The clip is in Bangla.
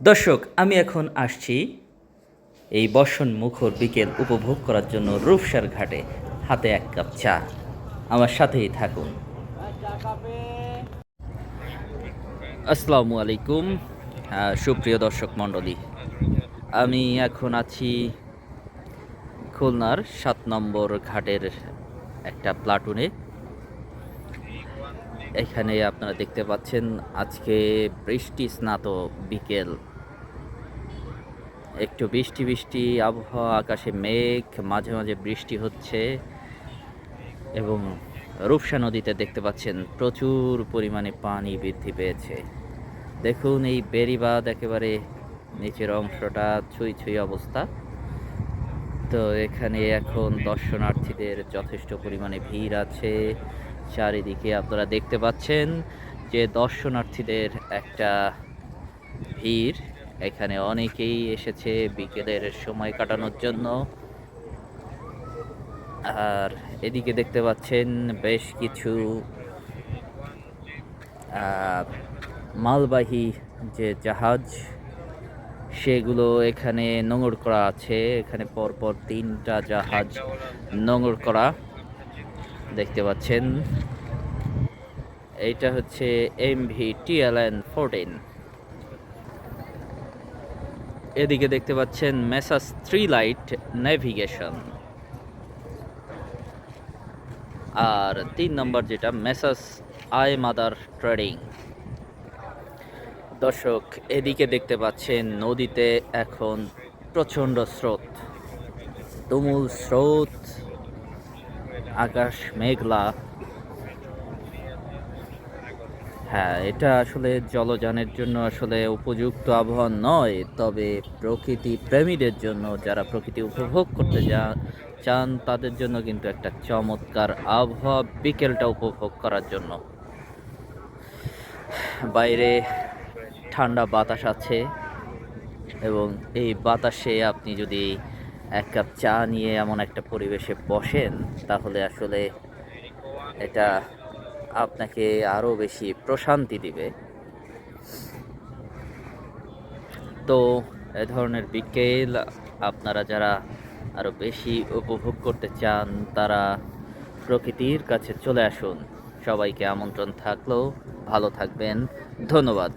দর্শক, আমি এখন আসছি এই বর্ষণ মুখর বিকেল উপভোগ করার জন্য রূপসার ঘাটে। হাতে এক কাপ চা, আমার সাথেই থাকুন। আসসালামু আলাইকুম। সুপ্রিয় দর্শক মণ্ডলী, আমি এখন আছি খুলনার 7 নম্বর ঘাটের একটা প্লাটুনে। এখানে আপনারা দেখতে পাচ্ছেন আজকে বৃষ্টি স্নাত বিকেল, একটু বৃষ্টি বৃষ্টি আবহাওয়া, আকাশে মেঘ, মাঝে মাঝে বৃষ্টি হচ্ছে এবং রূপসা নদীতে দেখতে পাচ্ছেন প্রচুর পরিমাণে পানি বৃদ্ধি পেয়েছে। দেখুন এই বেড়িবাঁধ একেবারে নিচের অংশটা ছুঁই ছুঁই অবস্থা। তো এখানে এখন দর্শনার্থীদের যথেষ্ট পরিমাণে ভিড় আছে। চারিদিকে আপনারা দেখতে পাচ্ছেন যে দর্শনার্থীদের একটা ভিড়। এখানে অনেকেই এসেছে বিকেলের সময় কাটানোর জন্য। আর এদিকে দেখতে পাচ্ছেন বেশ কিছু মালবাহী যে জাহাজ, সেগুলো এখানে নোঙর করা আছে। এখানে পরপর 3টা জাহাজ নোঙর করা দেখতে পাচ্ছেন। এইটা হচ্ছে এমভি TLN-14। এদিকে দেখতে পাচ্ছেন মেসাস 3 লাইট নেভিগেশন। আর 3 নম্বর যেটা মেসাস আই মাদার ট্রেডিং। দর্শক, এদিকে দেখতে পাচ্ছেন নদীতে এখন প্রচণ্ড স্রোত, তুমুল স্রোত, আকাশ মেঘলা। হ্যাঁ, এটা আসলে জলযানের জন্য আসলে উপযুক্ত আবহাওয়া নয়, তবে প্রকৃতি প্রেমীদের জন্য, যারা প্রকৃতি উপভোগ করতে চান, তাদের জন্য কিন্তু একটা চমৎকার আবহাওয়া বিকেলটা উপভোগ করার জন্য। বাইরে ঠান্ডা বাতাস আছে এবং এই বাতাসে আপনি যদি এক কাপ চা নিয়ে এমন একটা পরিবেশে বসেন, তাহলে আসলে এটা আপনাকে আরও বেশি প্রশান্তি দিবে। তো এ ধরনের বিকেল আপনারা যারা আরও বেশি উপভোগ করতে চান, তারা প্রকৃতির কাছে চলে আসুন। সবাইকে আমন্ত্রণ থাকলো। ভালো থাকবেন। ধন্যবাদ।